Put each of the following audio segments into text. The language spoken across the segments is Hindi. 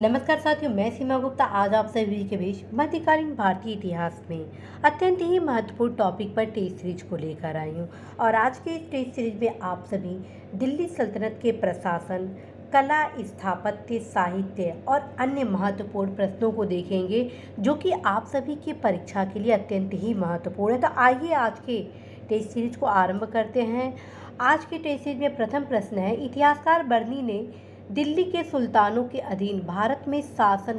नमस्कार साथियों, मैं सीमा गुप्ता आज आप सभी के बीच मध्यकालीन भारतीय इतिहास में अत्यंत ही महत्वपूर्ण टॉपिक पर टेस्ट सीरीज को लेकर आई हूँ। और आज के इस टेस्ट सीरीज में आप सभी दिल्ली सल्तनत के प्रशासन, कला, स्थापत्य, साहित्य और अन्य महत्वपूर्ण प्रश्नों को देखेंगे जो कि आप सभी की परीक्षा के लिए अत्यंत ही महत्वपूर्ण है। तो आइए आज के टेस्ट सीरीज को आरंभ करते हैं। आज के टेस्ट सीरीज में प्रथम प्रश्न है, इतिहासकार बर्नी ने दिल्ली के सुल्तानों के अधीन भारत में शासन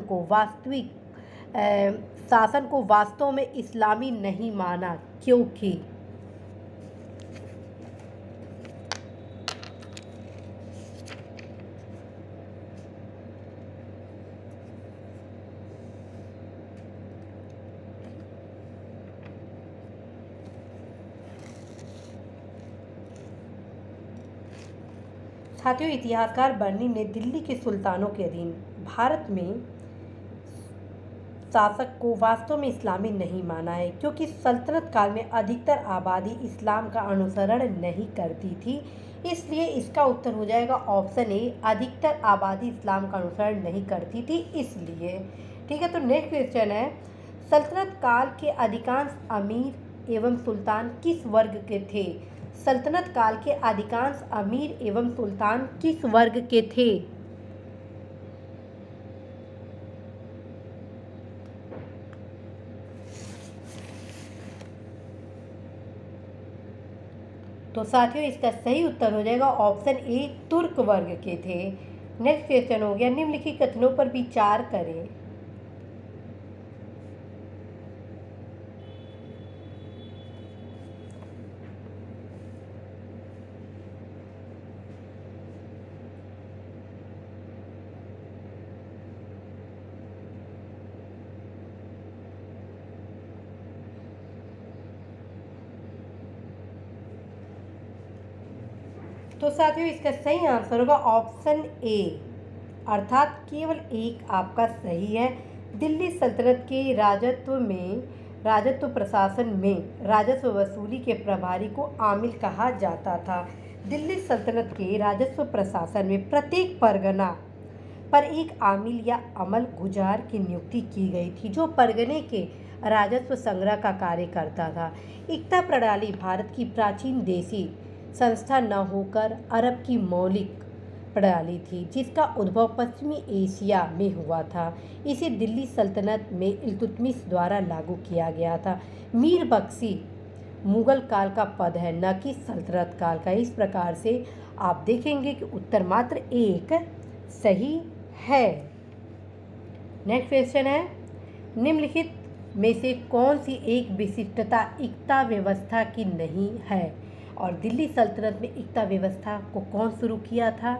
को वास्तव में इस्लामी नहीं माना, क्योंकि? साथियों, इतिहासकार बर्नी ने दिल्ली के सुल्तानों के अधीन भारत में शासक को वास्तव में इस्लामी नहीं माना है, क्योंकि सल्तनत काल में अधिकतर आबादी इस्लाम का अनुसरण नहीं करती थी। इसलिए इसका उत्तर हो जाएगा ऑप्शन ए, अधिकतर आबादी इस्लाम का अनुसरण नहीं करती थी इसलिए। ठीक है, तो नेक्स्ट क्वेश्चन है, सल्तनत काल के अधिकांश अमीर एवं सुल्तान किस वर्ग के थे? सल्तनत काल के अधिकांश अमीर एवं सुल्तान किस वर्ग के थे? तो साथियों, इसका सही उत्तर हो जाएगा ऑप्शन ए, तुर्क वर्ग के थे। नेक्स्ट क्वेश्चन हो गया, निम्नलिखित कथनों पर विचार करें। तो साथियों, इसका सही आंसर होगा ऑप्शन ए, अर्थात केवल एक आपका सही है। दिल्ली सल्तनत के राजत्व प्रशासन में राजस्व वसूली के प्रभारी को आमिल कहा जाता था। दिल्ली सल्तनत के राजस्व प्रशासन में प्रत्येक परगना पर एक आमिल या अमल गुजार की नियुक्ति की गई थी, जो परगने के राजस्व संग्रह का कार्य करता था। इक्ता प्रणाली भारत की प्राचीन देशी संस्था न होकर अरब की मौलिक प्रणाली थी, जिसका उद्भव पश्चिमी एशिया में हुआ था। इसे दिल्ली सल्तनत में इल्तुतमिश द्वारा लागू किया गया था। मीर बख्शी मुगल काल का पद है, न कि सल्तनत काल का। इस प्रकार से आप देखेंगे कि उत्तर मात्र एक सही है। नेक्स्ट क्वेश्चन है, निम्नलिखित में से कौन सी एक विशिष्टता इक्ता व्यवस्था की नहीं है? और दिल्ली सल्तनत में इक्ता व्यवस्था को कौन शुरू किया था,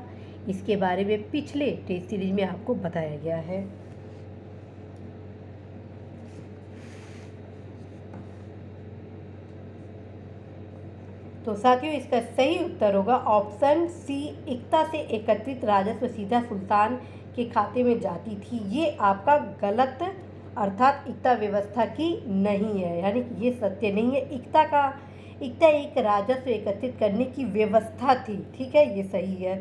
इसके बारे में पिछले टेस्ट सीरीज में आपको बताया गया है। तो साथियों, इसका सही उत्तर होगा ऑप्शन सी, इक्ता से एकत्रित राजस्व सीधा सुल्तान के खाते में जाती थी। ये आपका गलत, अर्थात इक्ता व्यवस्था की नहीं है, यानी कि ये सत्य नहीं है। इक्ता एक राजस्व एकत्रित करने की व्यवस्था थी। ठीक है, ये सही है।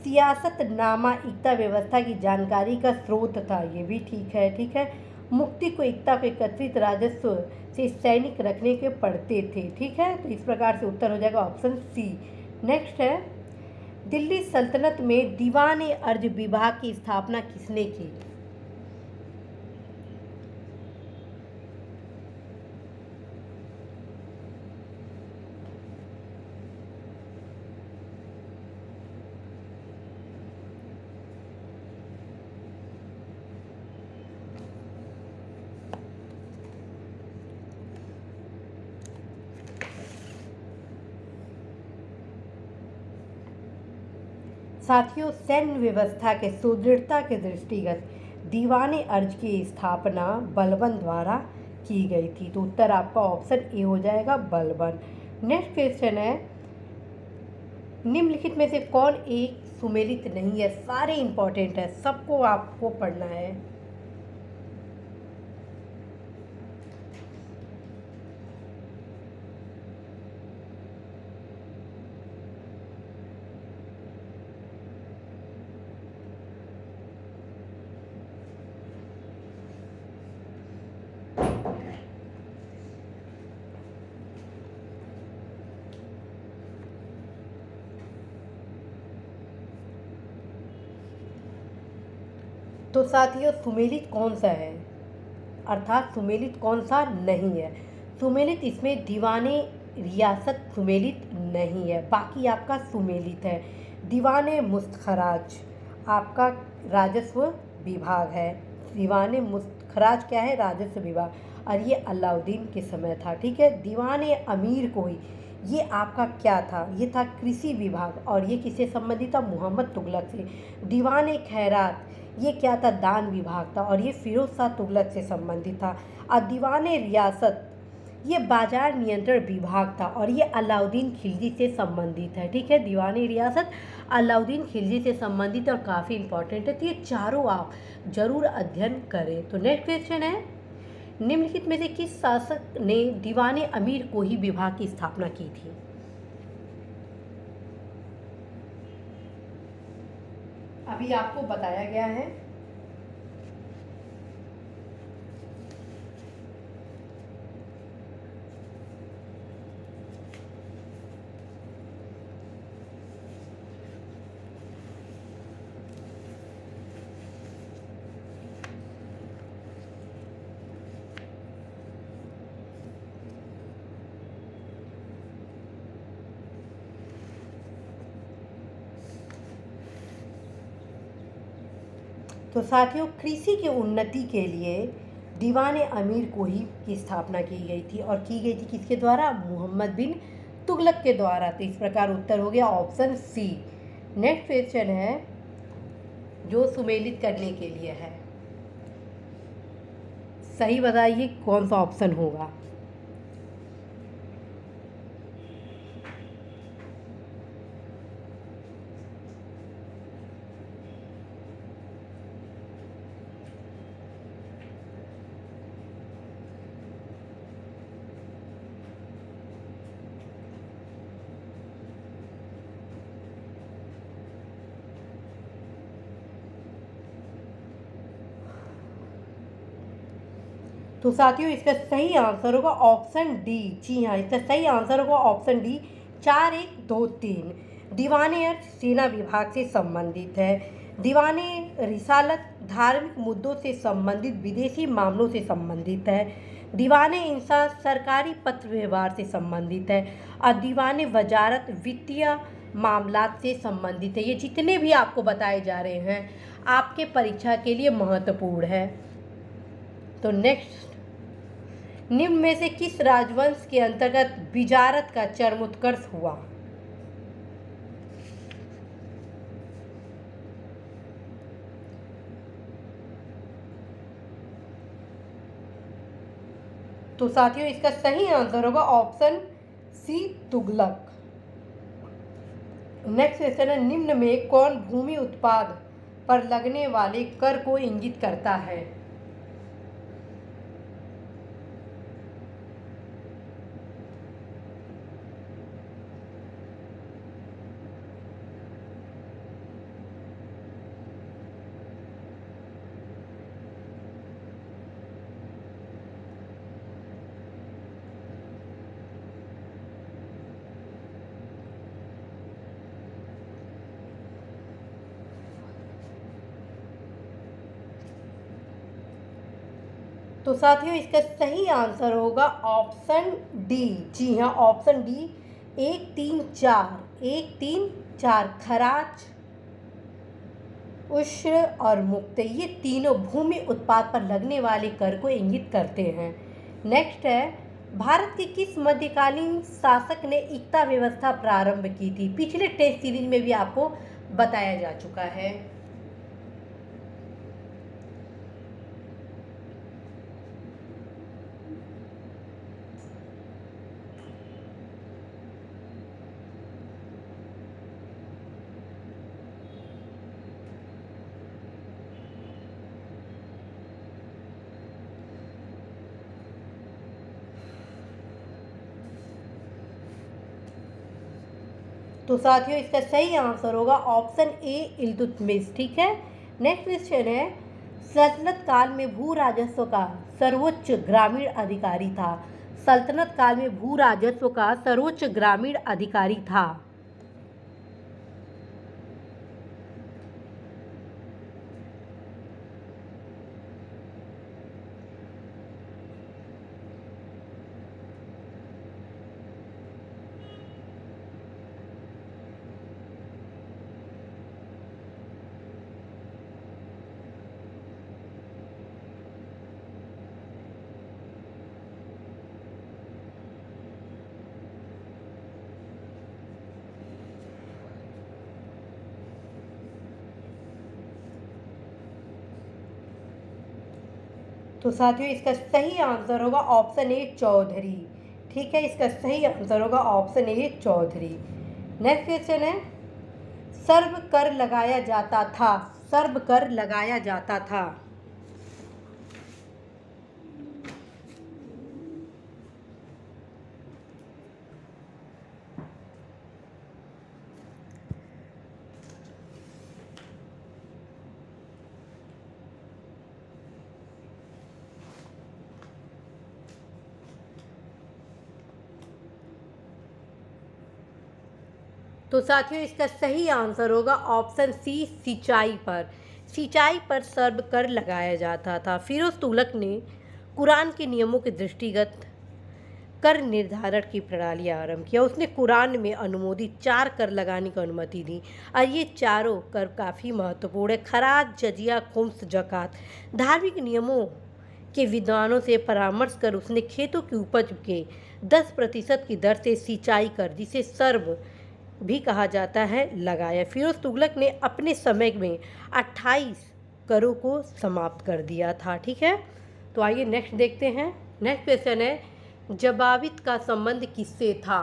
सियासतनामा इक्ता व्यवस्था की जानकारी का स्रोत था, ये भी ठीक है। ठीक है, मुक्ति को इक्ता को एकत्रित राजस्व से सैनिक रखने के पड़ते थे। ठीक है, तो इस प्रकार से उत्तर हो जाएगा ऑप्शन सी। नेक्स्ट है, दिल्ली सल्तनत में दीवान अर्ज विभाग की स्थापना किसने की? साथियों, सैन्य व्यवस्था के सुदृढ़ता के दृष्टिगत दीवान अर्ज की स्थापना बलबन द्वारा की गई थी। तो उत्तर आपका ऑप्शन ए हो जाएगा, बलबन। नेक्स्ट क्वेश्चन है, निम्नलिखित में से कौन एक सुमेलित नहीं है? सारे इंपॉर्टेंट है, सबको आपको पढ़ना है। तो साथियों सुमेलित कौन सा है, अर्थात सुमेलित कौन सा नहीं है। सुमेलित इसमें दीवाने रियासत सुमेलित नहीं है, बाकी आपका सुमेलित है। दीवाने मुस्तखराज आपका राजस्व विभाग है। दीवाने मुस्तखराज क्या है, राजस्व विभाग, और ये अलाउद्दीन के समय था, ठीक है। दीवाने अमीर कोई, ये आपका क्या था, ये था कृषि विभाग, और ये किससे संबंधित था, मोहम्मद तुगलक से। दीवाने खैरात ये क्या था, दान विभाग था, और ये फिरोज शाह तुगलक से संबंधित था। और दीवाने रियासत ये बाजार नियंत्रण विभाग था, और ये अलाउद्दीन खिलजी से संबंधित है, ठीक है। दीवाने रियासत अलाउद्दीन खिलजी से संबंधित और काफ़ी इंपॉर्टेंट है, तो ये चारों आप जरूर अध्ययन करें। तो नेक्स्ट क्वेश्चन है, निम्नलिखित में से किस शासक ने दीवाने अमीर कोही विभाग की स्थापना की थी। अभी आपको बताया गया है। तो साथियों कृषि की उन्नति के लिए दीवाने अमीर कोही की स्थापना की गई थी, और की गई थी किसके द्वारा, मोहम्मद बिन तुगलक के द्वारा। तो इस प्रकार उत्तर हो गया ऑप्शन सी। नेक्स्ट क्वेश्चन है जो सुमेलित करने के लिए है, सही बताइए कौन सा ऑप्शन होगा। तो साथियों इसका सही आंसर होगा ऑप्शन डी। जी हाँ, इसका सही आंसर होगा ऑप्शन डी, 4123। दीवाने अर्थ सेना विभाग से संबंधित है। दीवाने रिसालत धार्मिक मुद्दों से संबंधित विदेशी मामलों से संबंधित है। दीवाने इंसान सरकारी पत्र व्यवहार से संबंधित है। और दीवाने वजारत वित्तीय मामलात से संबंधित है। ये जितने भी आपको बताए जा रहे हैं आपके परीक्षा के लिए महत्वपूर्ण है। तो नेक्स्ट, निम्न में से किस राजवंश के अंतर्गत बिजारत का चरमोत्कर्ष हुआ। तो साथियों इसका सही आंसर होगा option C, Tughlaq. Next question है, निम्न में कौन भूमि उत्पाद पर लगने वाले कर को इंगित करता है। तो साथियों इसका सही आंसर होगा ऑप्शन डी। जी हाँ, ऑप्शन डी, 134 134। खराज, उश्र और मुक्त ये तीनों भूमि उत्पाद पर लगने वाले कर को इंगित करते हैं। नेक्स्ट है, भारत के किस मध्यकालीन शासक ने इक्ता व्यवस्था प्रारंभ की थी। पिछले टेस्ट सीरीज में भी आपको बताया जा चुका है। तो साथियों इसका सही आंसर होगा ऑप्शन ए, इल्तुतमिश, ठीक है। नेक्स्ट क्वेश्चन है, सल्तनत काल में भू राजस्व का सर्वोच्च ग्रामीण अधिकारी था। सल्तनत काल में भू राजस्व का सर्वोच्च ग्रामीण अधिकारी था। तो साथियों इसका सही आंसर होगा ऑप्शन ए चौधरी। ठीक है, इसका सही आंसर होगा option A Chaudhary. Next question है, सर्व कर लगाया जाता था। सर्व कर लगाया जाता था। तो साथियों इसका सही आंसर होगा ऑप्शन सी सिंचाई पर। सिंचाई पर सर्व कर लगाया जाता था। फिरोज तुगलक ने कुरान के नियमों के दृष्टिगत कर निर्धारण की प्रणाली आरंभ किया। उसने कुरान में अनुमोदित 4 कर लगाने की अनुमति दी और ये चारों कर काफ़ी महत्वपूर्ण है। खराज, जजिया, खुम्स, जकात। धार्मिक नियमों के विद्वानों से परामर्श कर उसने खेतों की उपज के 10% की दर से सिंचाई कर, जिसे सर्व भी कहा जाता है, लगाया। फिरोज तुगलक ने अपने समय में 28 करों को समाप्त कर दिया था। ठीक है, तो आइए नेक्स्ट देखते हैं। नेक्स्ट क्वेश्चन है, जबावित का संबंध किससे था?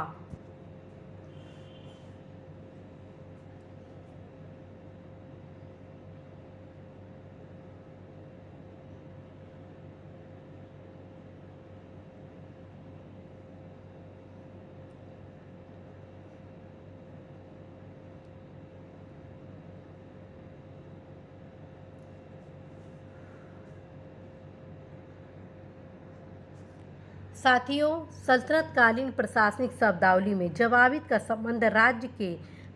साथियों सल्तनत कालीन प्रशासनिक शब्दावली में जवाबित का संबंध राज्य के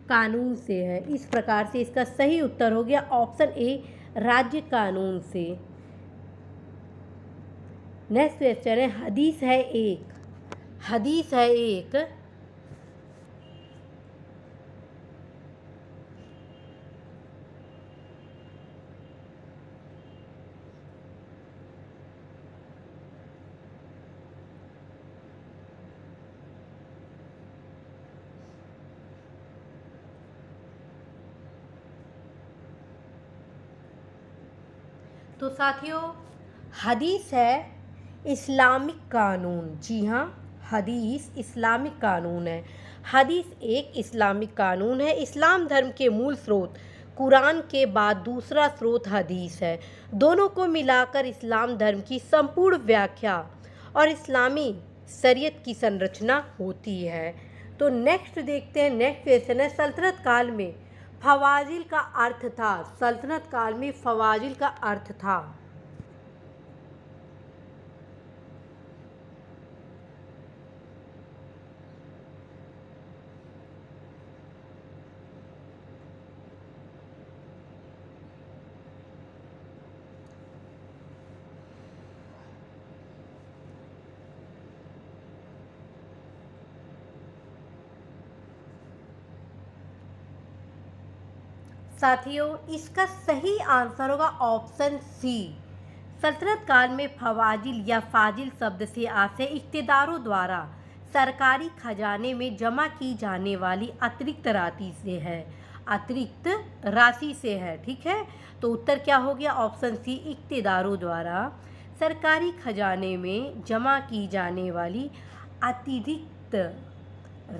कानून से है। इस प्रकार से इसका सही उत्तर हो गया ऑप्शन ए राज्य कानून से। नेक्स्ट क्वेश्चन है, हदीस है एक। हदीस है एक तो साथियों हदीस है इस्लामिक कानून। जी हाँ, हदीस इस्लामिक कानून है। हदीस एक इस्लामिक कानून है। इस्लाम धर्म के मूल स्रोत कुरान के बाद दूसरा स्रोत हदीस है। दोनों को मिलाकर इस्लाम धर्म की संपूर्ण व्याख्या और इस्लामी शरीयत की संरचना होती है। तो नेक्स्ट देखते हैं। नेक्स्ट क्वेश्चन है, सल्तनत काल में फवाजिल का अर्थ था। सल्तनत काल में फवाजिल का अर्थ था। साथियों इसका सही आंसर होगा ऑप्शन सी। सल्तनत काल में फवाजिल या फाजिल शब्द से आशय इख्तियारों द्वारा सरकारी खजाने में जमा की जाने वाली अतिरिक्त राशि से है। अतिरिक्त राशि से है। ठीक है, तो उत्तर क्या हो गया ऑप्शन सी, इख्तियारों द्वारा सरकारी खजाने में जमा की जाने वाली अतिरिक्त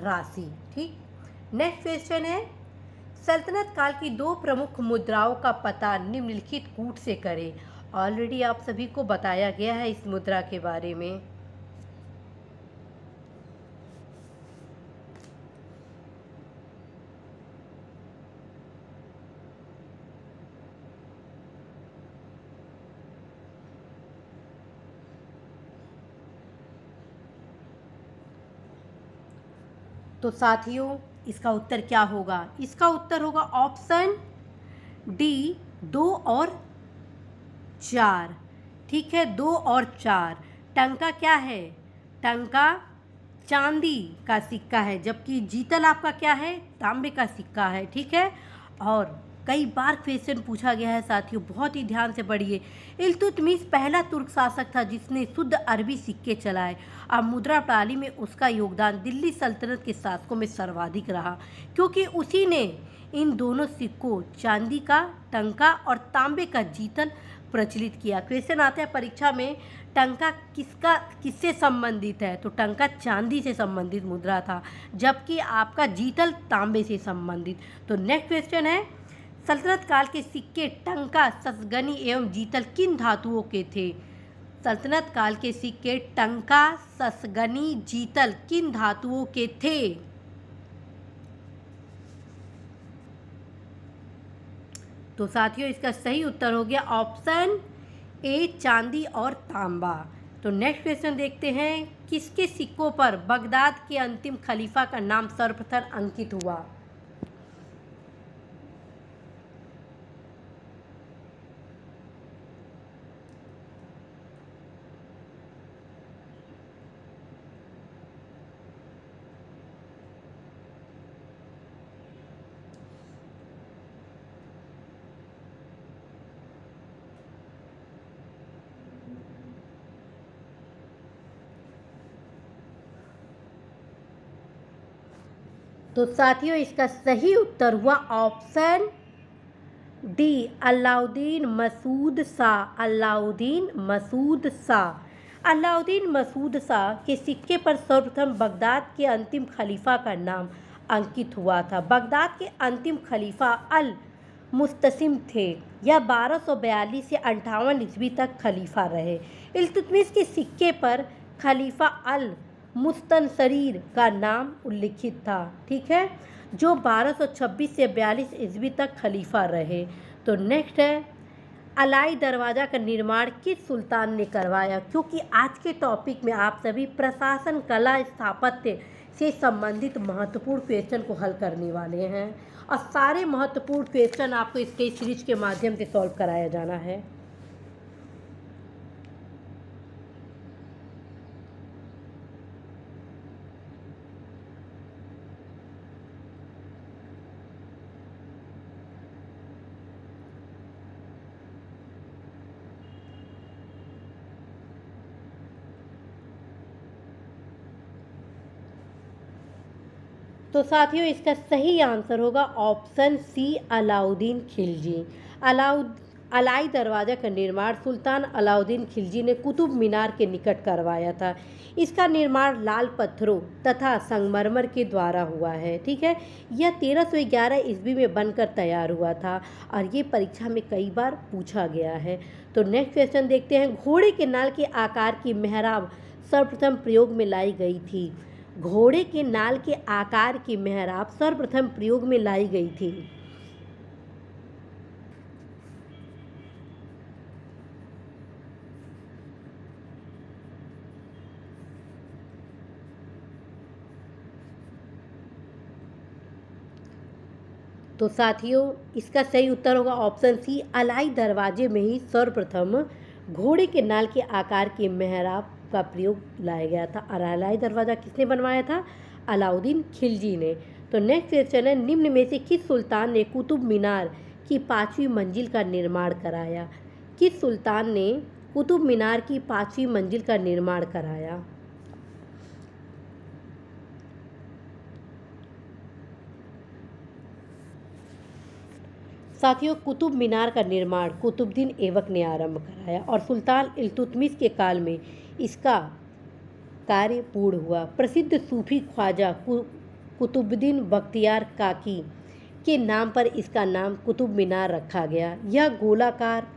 राशि। ठीक, नेक्स्ट क्वेश्चन है, सल्तनत काल की 2 प्रमुख मुद्राओं का पता निम्नलिखित कूट से करें। ऑलरेडी आप सभी को बताया गया है इस मुद्रा के बारे में। तो साथियों इसका उत्तर क्या होगा? इसका उत्तर होगा ऑप्शन डी, 2 और 4। ठीक है, 2 और 4। टंका क्या है? टंका चांदी का सिक्का है, जबकि जीतल आपका क्या है? तांबे का सिक्का है। ठीक है, और कई बार क्वेश्चन पूछा गया है साथियों, बहुत ही ध्यान से पढ़िए। इल्तुतमिश पहला तुर्क शासक था जिसने शुद्ध अरबी सिक्के चलाए और मुद्रा प्रणाली में उसका योगदान दिल्ली सल्तनत के शासकों में सर्वाधिक रहा, क्योंकि उसी ने इन दोनों सिक्कों चांदी का टंका और तांबे का जीतल प्रचलित किया। क्वेश्चन आता है परीक्षा में, टंका किससे संबंधित है? तो टंका चांदी से संबंधित मुद्रा था, जबकि आपका जीतल तांबे से संबंधित। तो नेक्स्ट क्वेश्चन है, सल्तनत काल के सिक्के टंका, ससगनी एवं जीतल किन धातुओं के थे? सल्तनत काल के सिक्के टंका, ससगनी, जीतल किन धातुओं के थे? तो साथियों इसका सही उत्तर हो गया ऑप्शन ए, चांदी और तांबा। तो नेक्स्ट क्वेश्चन देखते हैं, किसके सिक्कों पर बगदाद के अंतिम खलीफा का नाम सर्वप्रथम अंकित हुआ? तो साथियों इसका सही उत्तर हुआ ऑप्शन डी, अलाउद्दीन मसूद शाह। अलाउद्दीन मसूद शाह। अलाउद्दीन मसूद शाह के सिक्के पर सर्वप्रथम बगदाद के अंतिम खलीफा का नाम अंकित हुआ था। बगदाद के अंतिम खलीफा अल मुस्तसिम थे। यह 1242 से 58 ईस्वी तक खलीफा रहे। इल्तुतमिश के सिक्के पर खलीफा अल मुस्तनसरीर का नाम उल्लिखित था। ठीक है, जो 1226 से 42 ईस्वी तक खलीफा रहे। तो नेक्स्ट है, अलाई दरवाज़ा का निर्माण किस सुल्तान ने करवाया? क्योंकि आज के टॉपिक में आप सभी प्रशासन, कला, स्थापत्य से संबंधित महत्वपूर्ण क्वेश्चन को हल करने वाले हैं, और सारे महत्वपूर्ण क्वेश्चन आपको इसके सीरीज के माध्यम से सॉल्व कराया जाना है। तो साथियों इसका सही आंसर होगा ऑप्शन सी, अलाउद्दीन खिलजी। अलाई दरवाज़ा का निर्माण सुल्तान अलाउद्दीन खिलजी ने कुतुब मीनार के निकट करवाया था। इसका निर्माण लाल पत्थरों तथा संगमरमर के द्वारा हुआ है। ठीक है, यह 1311 ईस्वी में बनकर तैयार हुआ था, और ये परीक्षा में कई बार पूछा गया है। तो नेक्स्ट क्वेश्चन देखते हैं, घोड़े के नाल के आकार की मेहराब सर्वप्रथम प्रयोग में लाई गई थी। घोड़े के नाल के आकार की मेहराब सर्वप्रथम प्रयोग में लाई गई थी। तो साथियों इसका सही उत्तर होगा ऑप्शन सी, अलाई दरवाजे में ही सर्वप्रथम घोड़े के नाल के आकार के मेहराब का प्रयोग लाया गया था। और अलाई दरवाज़ा किसने बनवाया था? अलाउद्दीन खिलजी ने। तो नेक्स्ट क्वेश्चन है, निम्न में से किस सुल्तान ने कुतुब मीनार की 5वीं मंजिल का निर्माण कराया? किस सुल्तान ने कुतुब मीनार की 5वीं मंजिल का निर्माण कराया? साथियों कुतुब मीनार का निर्माण कुतुबुद्दीन ऐबक ने आरंभ कराया, और सुल्तान इल्तुतमिश के काल में इसका कार्य पूर्ण हुआ। प्रसिद्ध सूफी ख्वाजा कुतुबुद्दीन बख्तियार काकी के नाम पर इसका नाम कुतुब मीनार रखा गया। यह गोलाकार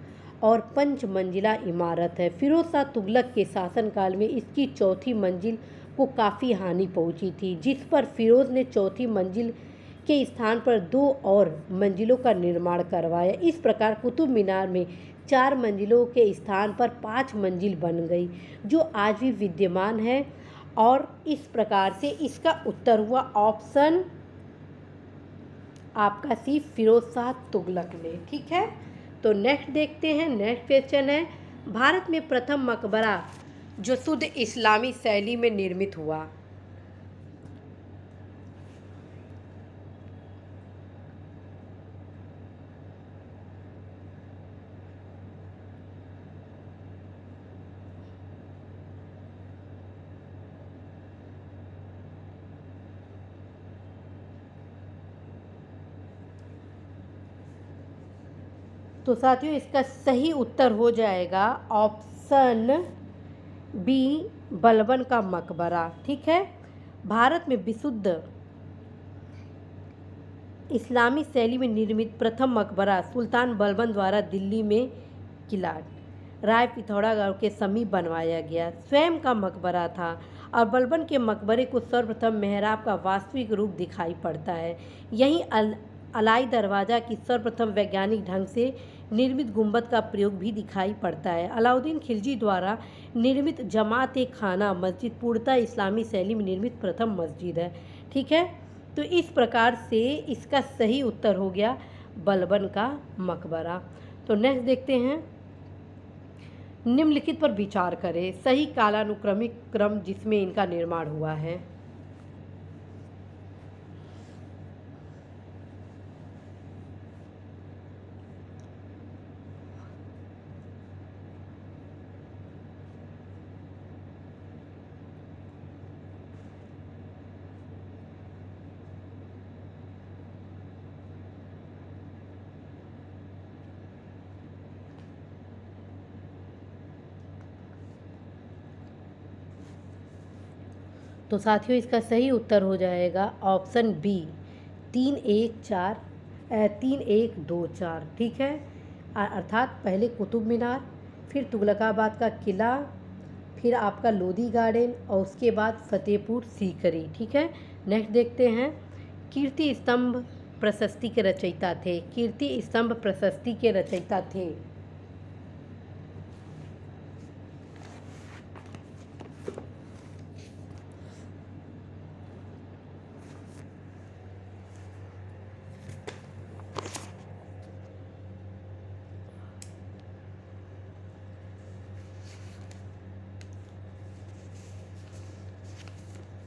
और 5 मंजिला इमारत है। फिरोज शाह तुगलक के शासनकाल में इसकी 4थी मंजिल को काफ़ी हानि पहुंची थी, जिस पर फिरोज ने 4थी मंजिल के स्थान पर 2 और मंजिलों का निर्माण करवाया। इस प्रकार कुतुब मीनार में 4 मंजिलों के स्थान पर 5 मंजिल बन गई, जो आज भी विद्यमान है। और इस प्रकार से इसका उत्तर हुआ ऑप्शन आपका सी, फिरोज शाह तुगलक ने। ठीक है, तो नेक्स्ट देखते हैं। नेक्स्ट क्वेश्चन है, भारत में प्रथम मकबरा जो शुद्ध इस्लामी शैली में निर्मित हुआ। तो साथियों इसका सही उत्तर हो जाएगा ऑप्शन बी, बलबन का मकबरा। ठीक है, भारत में विशुद्ध इस्लामी शैली में निर्मित प्रथम मकबरा सुल्तान बलबन द्वारा दिल्ली में किला राय पिथौरागढ़ के समीप बनवाया गया स्वयं का मकबरा था और बलबन के मकबरे को सर्वप्रथम मेहराब का वास्तविक रूप दिखाई पड़ता है। यही अलाई दरवाज़ा की सर्वप्रथम वैज्ञानिक ढंग से निर्मित गुंबद का प्रयोग भी दिखाई पड़ता है। अलाउद्दीन खिलजी द्वारा निर्मित जमात ए खाना मस्जिद पूर्णतः इस्लामी शैली में निर्मित प्रथम मस्जिद है। ठीक है, तो इस प्रकार से इसका सही उत्तर हो गया बलबन का मकबरा। तो नेक्स्ट देखते हैं, निम्नलिखित पर विचार करें, सही कालानुक्रमिक क्रम जिसमें इनका निर्माण हुआ है। तो साथियों इसका सही उत्तर हो जाएगा ऑप्शन बी, 3-1-2-4। ठीक है, अर्थात पहले कुतुब मीनार, फिर तुगलकाबाद का किला, फिर आपका लोधी गार्डन और उसके बाद फतेहपुर सीकरी। ठीक है, नेक्स्ट देखते हैं, कीर्ति स्तंभ प्रशस्ति के रचयिता थे। कीर्ति स्तंभ प्रशस्ति के रचयिता थे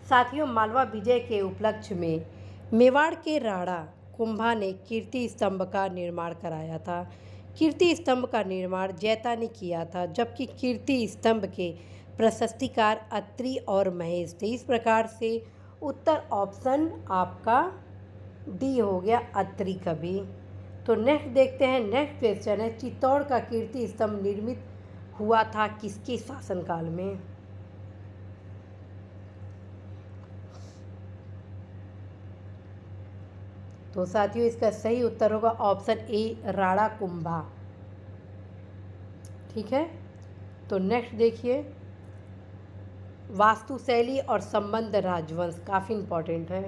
साथियों मालवा विजय के उपलक्ष्य में मेवाड़ के राणा कुंभा ने कीर्ति स्तंभ का निर्माण कराया था। कीर्ति स्तंभ का निर्माण जैता ने किया था, जबकि कीर्ति स्तंभ के प्रशस्तिकार अत्रि और महेश थे। इस प्रकार से उत्तर ऑप्शन आपका डी हो गया, अत्रि कवि। तो नेक्स्ट देखते हैं, नेक्स्ट क्वेश्चन है, चित्तौड़ का कीर्ति स्तंभ निर्मित हुआ था किसके शासनकाल में। तो साथियों इसका सही उत्तर होगा ऑप्शन ए, राणा कुंभा। ठीक है, तो नेक्स्ट देखिए, वास्तुशैली और संबंध राजवंश काफ़ी इंपॉर्टेंट है।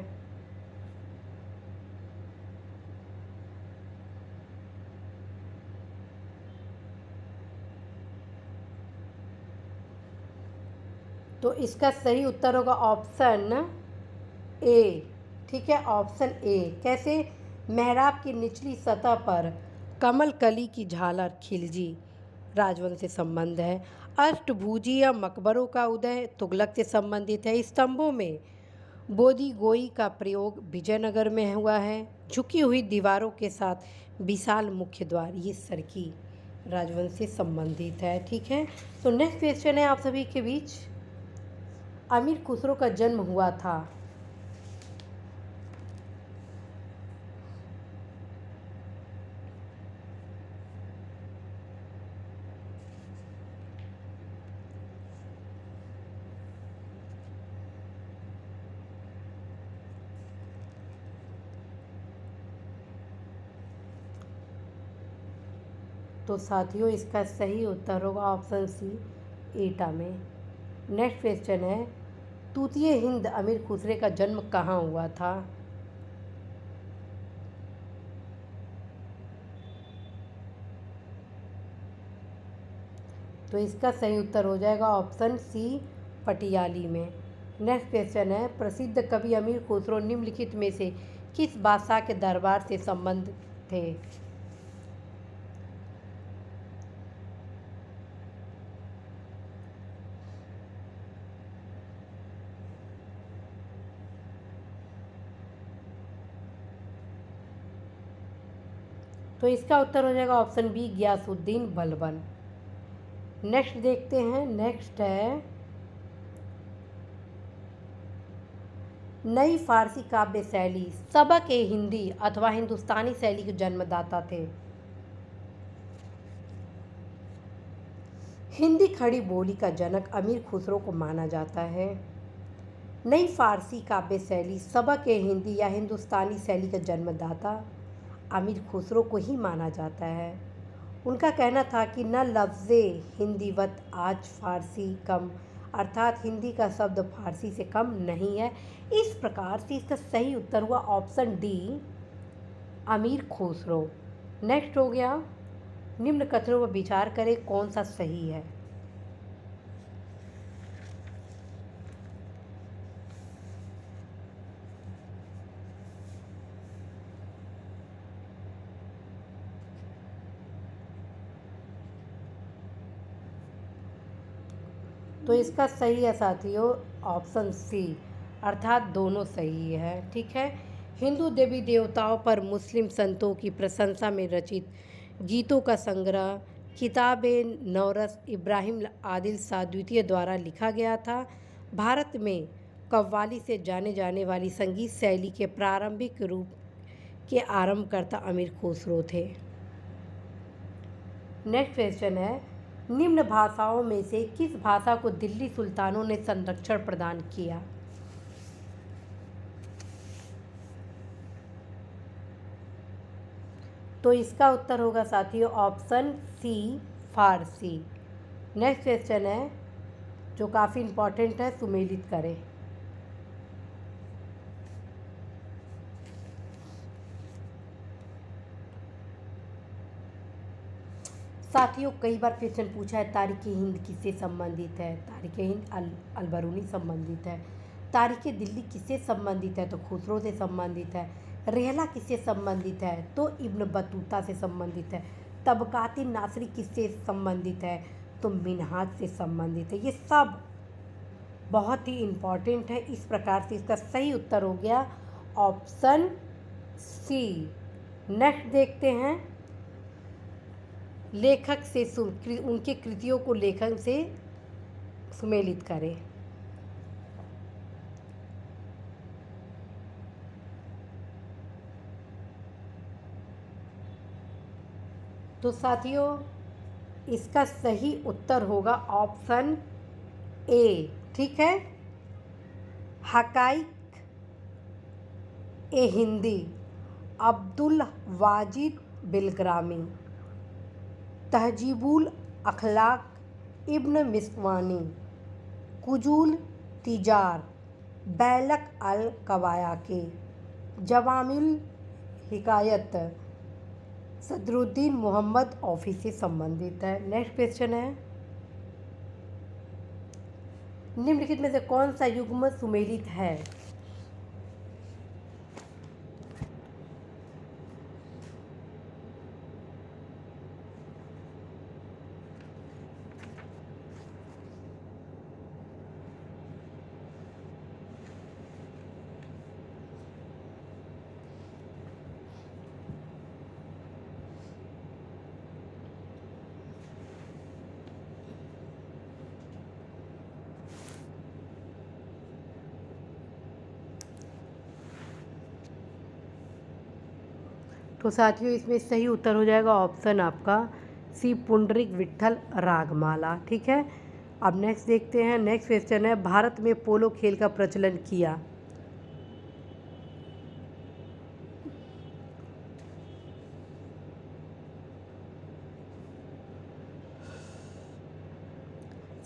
तो इसका सही उत्तर होगा ऑप्शन ए। ठीक है, ऑप्शन ए। कैसे, मेहराब की निचली सतह पर कमल कली की झालर खिलजी राजवंश से संबंध है। अष्टभुजीय मकबरों का उदय तुगलक से संबंधित है। स्तंभों में बोधी गोई का प्रयोग विजयनगर में हुआ है। झुकी हुई दीवारों के साथ विशाल मुख्य द्वार ये सरकी राजवंश से संबंधित है। ठीक है, तो नेक्स्ट क्वेश्चन है आप सभी के बीच, अमीर खुसरो का जन्म हुआ था। तो साथियों इसका सही उत्तर होगा ऑप्शन सी, एटा में। नेक्स्ट क्वेश्चन है, तूतीय हिंद अमीर खुसरे का जन्म कहाँ हुआ था। तो इसका सही उत्तर हो जाएगा ऑप्शन सी, पटियाली में। नेक्स्ट क्वेश्चन है, प्रसिद्ध कवि अमीर खुसरो निम्नलिखित में से किस बादशाह के दरबार से संबंध थे? तो इसका उत्तर हो जाएगा option B, Ghiyasuddin Balban. Next देखते हैं, नेक्स्ट है, नई फारसी काव्य शैली सबक ए हिंदी अथवा हिंदुस्तानी शैली के जन्मदाता थे? हिंदी खड़ी बोली का जनक अमीर खुसरो को माना जाता है। नई फारसी काव्य शैली सबक ए हिंदी या हिंदुस्तानी शैली का जन्मदाता अमीर खुसरो को ही माना जाता है। उनका कहना था कि न लफ्ज़े हिंदीवत आज फारसी कम, अर्थात हिंदी का शब्द फारसी से कम नहीं है। इस प्रकार से इसका सही उत्तर हुआ ऑप्शन डी, अमीर खुसरो। नेक्स्ट हो गया, निम्न कथनों पर विचार करें कौन सा सही है? तो इसका सही है साथियों ऑप्शन सी, अर्थात दोनों सही है। ठीक है, हिंदू देवी देवताओं पर मुस्लिम संतों की प्रशंसा में रचित गीतों का संग्रह किताब नौरस इब्राहिम आदिल शाह द्वितीय द्वारा लिखा गया था। भारत में कव्वाली से जाने जाने वाली संगीत शैली के प्रारंभिक रूप के आरंभकर्ता अमीर खुसरो थे। नेक्स्ट क्वेश्चन है, निम्न भाषाओं में से किस भाषा को दिल्ली सुल्तानों ने संरक्षण प्रदान किया? तो इसका उत्तर होगा साथियों ऑप्शन सी, फारसी। नेक्स्ट क्वेश्चन है जो काफ़ी इम्पॉर्टेंट है, सुमेलित करें। साथियों कई बार क्वेश्चन पूछा है तारीख़ हिंद किससे संबंधित है? तारीख़ हिंद अलबरूनी संबंधित है। तारीख़ दिल्ली किससे संबंधित है? तो खुसरो से संबंधित है। रेहला किससे संबंधित है? तो इब्न बतूता से संबंधित है। तबकाती नासरी किससे संबंधित है? तो मिन्हाज से संबंधित है। ये सब बहुत ही इम्पॉर्टेंट है। इस प्रकार से इसका सही उत्तर हो गया ऑप्शन सी। नेक्स्ट देखते हैं, लेखक से उनके कृतियों को लेखन से सुमेलित करें। तो साथियों इसका सही उत्तर होगा ऑप्शन ए। ठीक है, हकाइक ए हिंदी अब्दुल वाजिद बिलग्रामी, तहजीबुल अखलाक इब्न मिस्वानी, कुजूल तिजार बैलक अल कवायाके, जवामिल हिकायत सदरुद्दीन मोहम्मद औफी से संबंधित है। नेक्स्ट क्वेश्चन है, निम्नलिखित में से कौन सा युग्म सुमेलित है? तो साथियों इसमें सही उत्तर हो जाएगा ऑप्शन आपका सी, पुंडरीक विट्ठल रागमाला। ठीक है, अब नेक्स्ट देखते हैं। नेक्स्ट क्वेश्चन है, भारत में पोलो खेल का प्रचलन किया?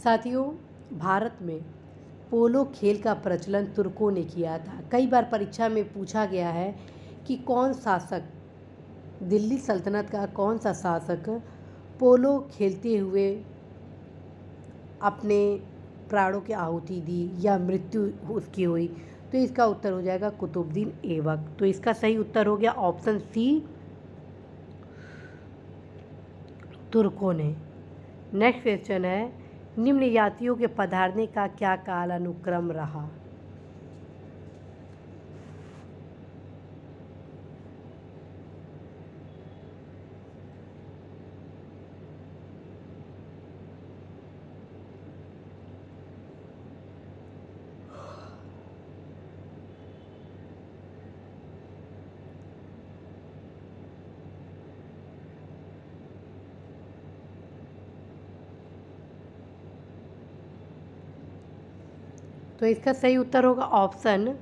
साथियों भारत में पोलो खेल का प्रचलन तुर्कों ने किया था। कई बार परीक्षा में पूछा गया है कि कौन शासक, दिल्ली सल्तनत का कौन सा शासक पोलो खेलते हुए अपने प्राणों की आहुति दी या मृत्यु उसकी हुई, तो इसका उत्तर हो जाएगा कुतुबुद्दीन ऐबक। तो इसका सही उत्तर हो गया ऑप्शन सी, तुर्कों ने। नेक्स्ट क्वेश्चन है, निम्न यात्रियों के पधारने का क्या कालानुक्रम रहा? तो इसका सही उत्तर होगा ऑप्शन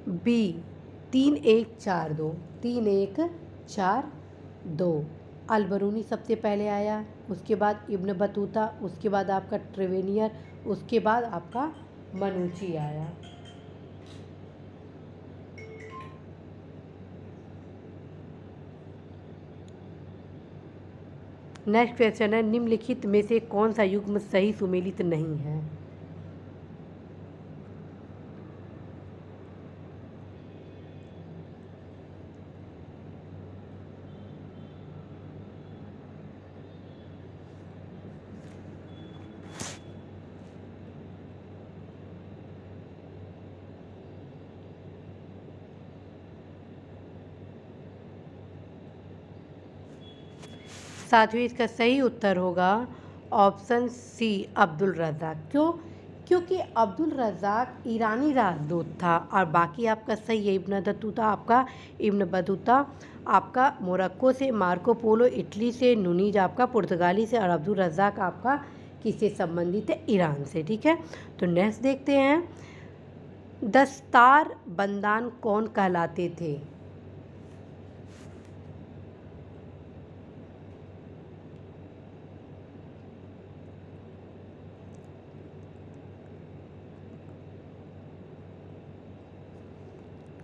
बी, 3142। 3142। अलबरूनी सबसे पहले आया, उसके बाद इब्न बतूता, उसके बाद आपका ट्रेवेनियर, उसके बाद आपका मनूची आया। नेक्स्ट क्वेश्चन है, निम्नलिखित में से कौन सा युग्म सही सुमेलित नहीं है? साथियों, इसका सही उत्तर होगा ऑप्शन सी, अब्दुल रज़ाक। क्यों? क्योंकि अब्दुल रज़ाक ईरानी राजदूत था, और बाकी आपका सही है इब्न बतूता, आपका मोरक्को से, मार्को पोलो इटली से, नुनीज आपका पुर्तगाली से, और अब्दुल रज़ाक आपका किससे संबंधित है? ईरान से। ठीक है, तो नेक्स्ट देखते हैं, दस्तार बंदान कौन कहलाते थे?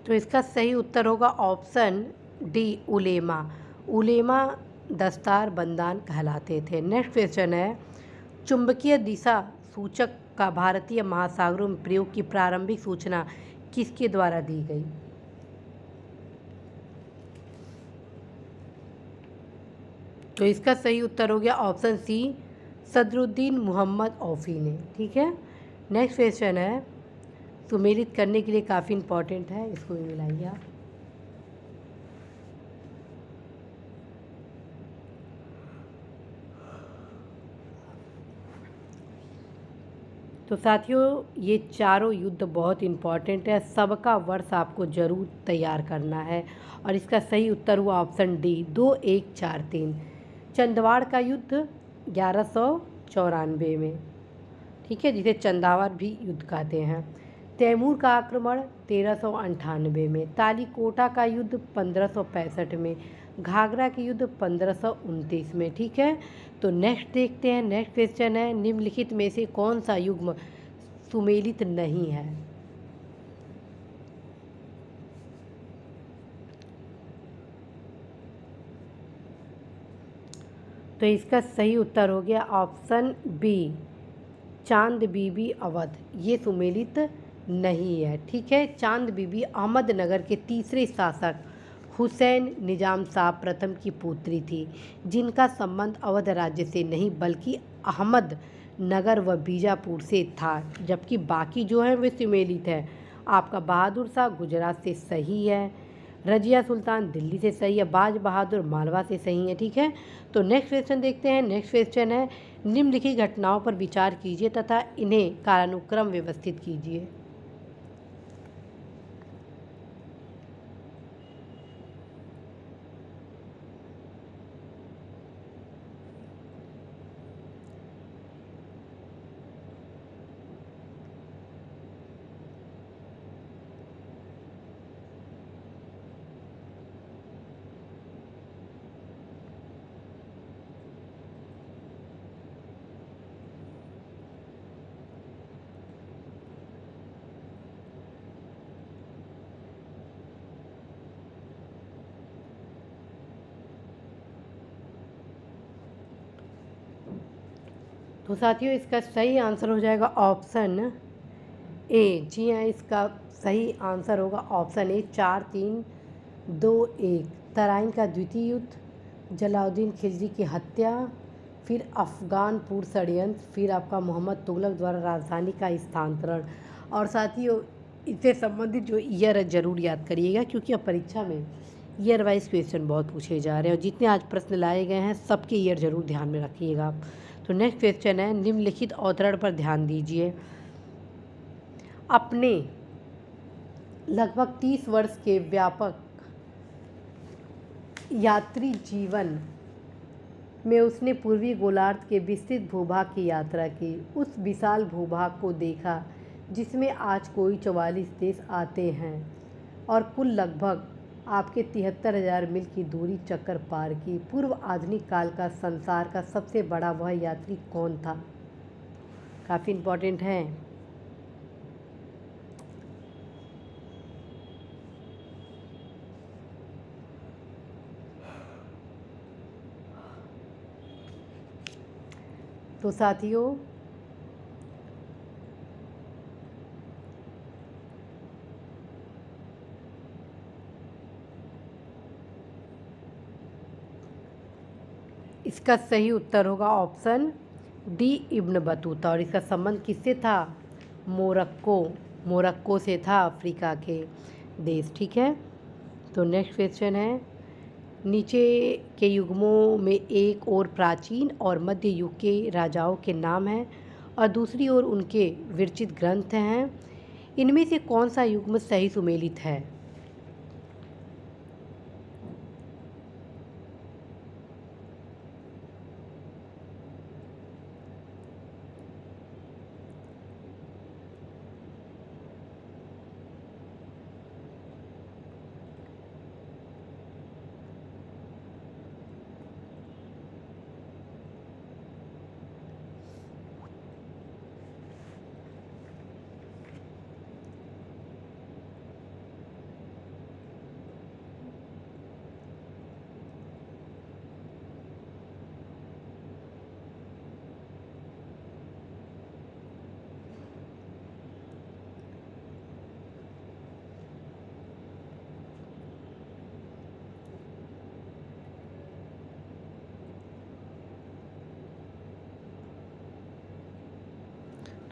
तो इसका सही उत्तर होगा ऑप्शन डी, उलेमा। उलेमा दस्तार बंदान कहलाते थे। नेक्स्ट क्वेश्चन है, चुंबकीय दिशा सूचक का भारतीय महासागरों में प्रयोग की प्रारंभिक सूचना किसके द्वारा दी गई? तो इसका सही उत्तर हो गया ऑप्शन सी, सदरुद्दीन मोहम्मद औफी ने। ठीक है, नेक्स्ट क्वेश्चन है, सुमेलित करने के लिए काफ़ी इंपॉर्टेंट है, इसको भी मिलाइए आप। तो साथियों, ये चारों युद्ध बहुत इम्पॉर्टेंट है, सबका वर्ष आपको जरूर तैयार करना है, और इसका सही उत्तर हुआ ऑप्शन डी, 2143। चंदवाड़ का युद्ध 1194 में, ठीक है, जिसे चंदावर भी युद्ध कहते हैं। तैमूर का आक्रमण 1398 में, तालीकोटा का युद्ध 1565 में, घाघरा के युद्ध 1529 में। ठीक है, तो नेक्स्ट देखते हैं, नेक्स्ट क्वेश्चन है, निम्नलिखित में से कौन सा युग्म सुमेलित नहीं है? तो इसका सही उत्तर हो गया ऑप्शन बी, चांद बीबी अवध। ये सुमेलित नहीं है। ठीक है, चांद बीबी अहमदनगर के तीसरे शासक हुसैन निजाम शाह प्रथम की पुत्री थी, जिनका संबंध अवध राज्य से नहीं बल्कि अहमदनगर व बीजापुर से था, जबकि बाकी जो हैं वे सुमेलित हैं। आपका बहादुर शाह गुजरात से सही है, रजिया सुल्तान दिल्ली से सही है, बाज बहादुर मालवा से सही है। ठीक है, तो नेक्स्ट क्वेश्चन देखते हैं। नेक्स्ट क्वेश्चन है, निम्नलिखित घटनाओं पर विचार कीजिए तथा इन्हें कालानुक्रम व्यवस्थित कीजिए। तो साथियों इसका सही आंसर हो जाएगा ऑप्शन ए। जी हाँ, इसका सही आंसर होगा ऑप्शन ए, 4-3-2-1। तराइन का द्वितीय युद्ध, जलाउद्दीन खिलजी की हत्या, फिर अफगानपुर षड्यंत्र, फिर आपका मोहम्मद तुगलक द्वारा राजधानी का स्थानांतरण। और साथियों इससे संबंधित जो ईयर है ज़रूर याद करिएगा, क्योंकि अब परीक्षा में ईयर वाइज क्वेश्चन बहुत पूछे जा रहे हैं और जितने आज प्रश्न लाए गए हैं सबके ईयर ज़रूर ध्यान में रखिएगा आप। तो नेक्स्ट क्वेश्चन है, निम्नलिखित अवतरण पर ध्यान दीजिए। अपने लगभग 30 वर्ष के व्यापक यात्री जीवन में उसने पूर्वी गोलार्ध के विस्तृत भूभाग की यात्रा की। उस विशाल भूभाग को देखा जिसमें आज कोई 44 देश आते हैं और कुल लगभग आपके 73,000 मील की दूरी चक्कर पार की। पूर्व आधुनिक काल का संसार का सबसे बड़ा वह यात्री कौन था? काफ़ी इम्पोर्टेंट है। तो साथियों इसका सही उत्तर होगा ऑप्शन डी, इब्न बतूता। और इसका संबंध किससे था? मोरक्को से था, अफ्रीका के देश। ठीक है, तो नेक्स्ट क्वेश्चन है, नीचे के युग्मों में एक और प्राचीन और मध्य युग के राजाओं के नाम हैं और दूसरी ओर उनके विरचित ग्रंथ हैं। इनमें से कौन सा युग्म सही सुमेलित है?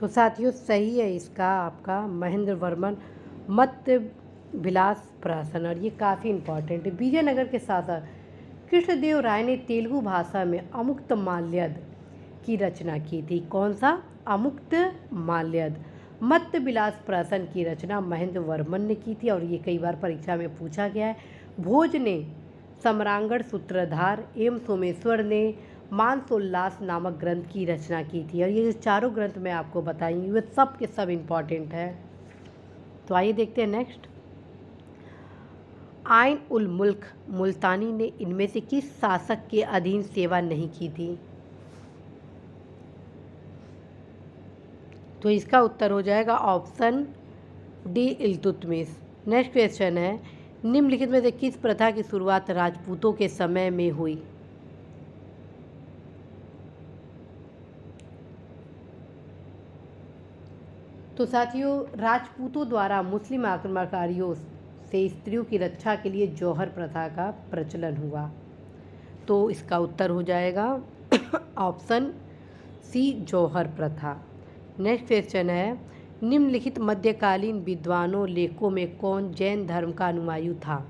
तो साथियों सही है इसका आपका महेंद्र वर्मन मत्स्य विलास प्रहसन। और ये काफ़ी इम्पॉर्टेंट है। विजयनगर के शासक कृष्णदेव राय ने तेलुगु भाषा में अमुक्तमाल्यद की रचना की थी। कौन सा? अमुक्तमाल्यद। मत्स्य विलास प्रहसन की रचना महेंद्र वर्मन ने की थी और ये कई बार परीक्षा में पूछा गया है। भोज ने सम्रांगण सूत्रधार एवं सोमेश्वर ने मानसोल्लास नामक ग्रंथ की रचना की थी। और ये जो चारों ग्रंथ मैं आपको बताई वे सब के सब इम्पॉर्टेंट है। तो आइए देखते हैं नेक्स्ट। आइन उल मुल्क मुल्तानी ने इनमें से किस शासक के अधीन सेवा नहीं की थी? तो इसका उत्तर हो जाएगा option D, Iltutmish. Next question है, निम्नलिखित में से किस प्रथा की शुरुआत राजपूतों के समय में हुई? तो साथियों राजपूतों द्वारा मुस्लिम आक्रमणकारियों से स्त्रियों की रक्षा के लिए जौहर प्रथा का प्रचलन हुआ। तो इसका उत्तर हो जाएगा ऑप्शन सी, जौहर प्रथा। नेक्स्ट क्वेश्चन है, निम्नलिखित मध्यकालीन विद्वानों लेखकों में कौन जैन धर्म का अनुयायी था?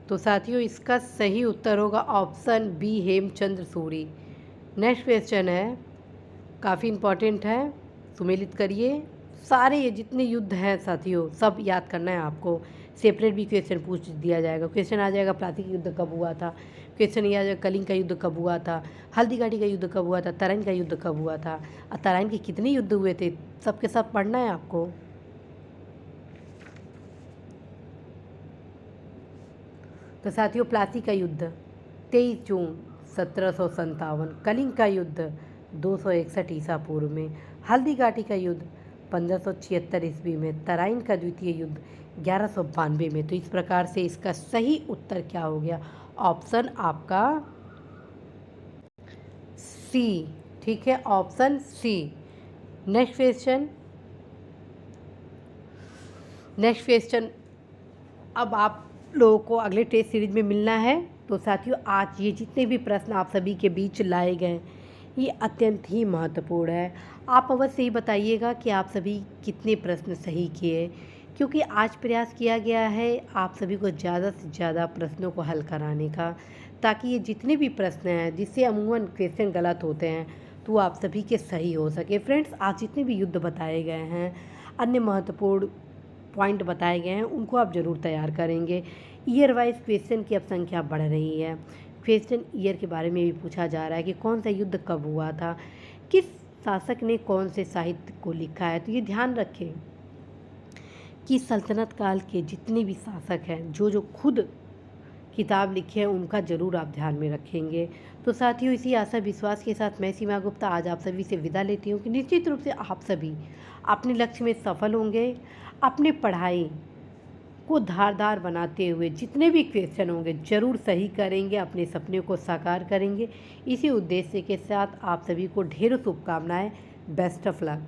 तो साथियों इसका सही उत्तर होगा option B, Hemchandra Suri. Next question है, काफ़ी इम्पॉर्टेंट है, सुमेलित करिए। सारे ये जितने युद्ध हैं साथियों सब याद करना है आपको। सेपरेट भी क्वेश्चन पूछ दिया जाएगा। क्वेश्चन आ जाएगा प्लासी का युद्ध कब हुआ था, क्वेश्चन ये आ जाएगा कलिंग का युद्ध कब हुआ था, हल्दीघाटी का युद्ध कब हुआ था, तराइन का युद्ध कब हुआ था, और तराइन के कितने युद्ध हुए थे, सबके सब पढ़ना है आपको। तो साथियों प्लासी का युद्ध 23 जून 1757, कलिंग का युद्ध 261 ईसा पूर्व में, हल्दीघाटी का युद्ध 1576 ईस्वी में, तराइन का द्वितीय युद्ध 1192 में। तो इस प्रकार से इसका सही उत्तर क्या हो गया? ऑप्शन आपका सी। ठीक है, ऑप्शन सी। Next question. अब आप लोगों को अगले टेस्ट सीरीज में मिलना है। तो साथियों, आज ये जितने भी प्रश्न आप सभी के बीच लाए गए, ये अत्यंत ही महत्वपूर्ण है। आप अवश्य ही बताइएगा कि आप सभी कितने प्रश्न सही किए, क्योंकि आज प्रयास किया गया है आप सभी को ज़्यादा से ज़्यादा प्रश्नों को हल कराने का, ताकि ये जितने भी प्रश्न हैं जिससे अमूमन क्वेश्चन गलत होते हैं तो वो आप सभी के सही हो सके। फ्रेंड्स, आज जितने भी युद्ध बताए गए हैं, अन्य महत्वपूर्ण पॉइंट बताए गए हैं, उनको आप ज़रूर तैयार करेंगे। ईयर वाइज क्वेश्चन की अब संख्या बढ़ रही है। क्वेश्चन ईयर के बारे में भी पूछा जा रहा है कि कौन सा युद्ध कब हुआ था, किस शासक ने कौन से साहित्य को लिखा है। तो ये ध्यान रखें कि सल्तनत काल के जितने भी शासक हैं, जो खुद किताब लिखे हैं, उनका ज़रूर आप ध्यान में रखेंगे। तो साथियों, इसी आशा विश्वास के साथ मैं सीमा गुप्ता आज आप सभी से विदा लेती हूँ कि निश्चित रूप से आप सभी अपने लक्ष्य में सफल होंगे। अपनी पढ़ाई को धारदार बनाते हुए जितने भी क्वेश्चन होंगे ज़रूर सही करेंगे, अपने सपने को साकार करेंगे। इसी उद्देश्य के साथ आप सभी को ढेरों शुभकामनाएं। Best of luck.